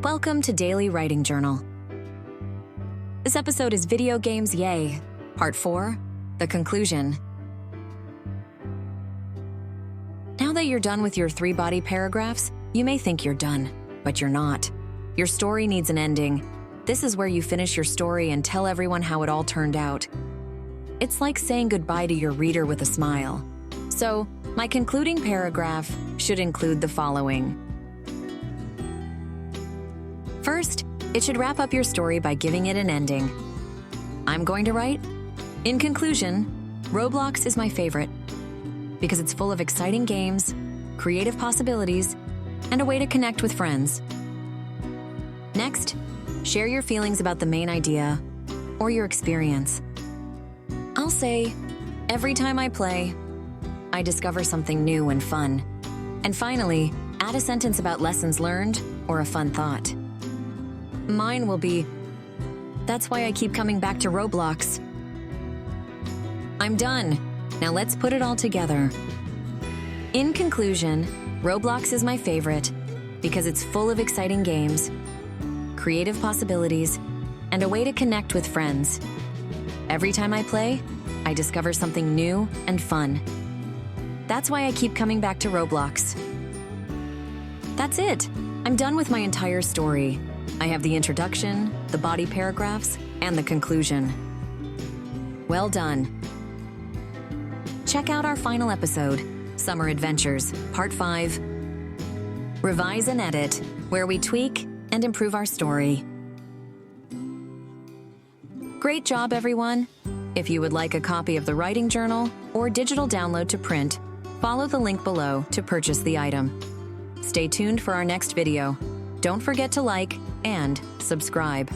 Welcome to Daily Writing Journal. This episode is Video Games Yay, Part 4, The Conclusion. Now that you're done with your 3-body paragraphs, you may think you're done, but you're not. Your story needs an ending. This is where you finish your story and tell everyone how it all turned out. It's like saying goodbye to your reader with a smile. So, my concluding paragraph should include the following. First, it should wrap up your story by giving it an ending. I'm going to write, in conclusion, Roblox is my favorite because it's full of exciting games, creative possibilities, and a way to connect with friends. Next, share your feelings about the main idea or your experience. I'll say, every time I play, I discover something new and fun. And finally, add a sentence about lessons learned or a fun thought. Mine will be, that's why I keep coming back to Roblox. I'm done. Now let's put it all together. In conclusion, Roblox is my favorite because it's full of exciting games, creative possibilities, and a way to connect with friends. Every time I play, I discover something new and fun. That's why I keep coming back to Roblox. That's it. I'm done with my entire story. I have the introduction, the body paragraphs, and the conclusion. Well done. Check out our final episode, Summer Adventures, Part 5. Revise and edit, where we tweak and improve our story. Great job, everyone. If you would like a copy of the writing journal or digital download to print, follow the link below to purchase the item. Stay tuned for our next video. Don't forget to like and subscribe.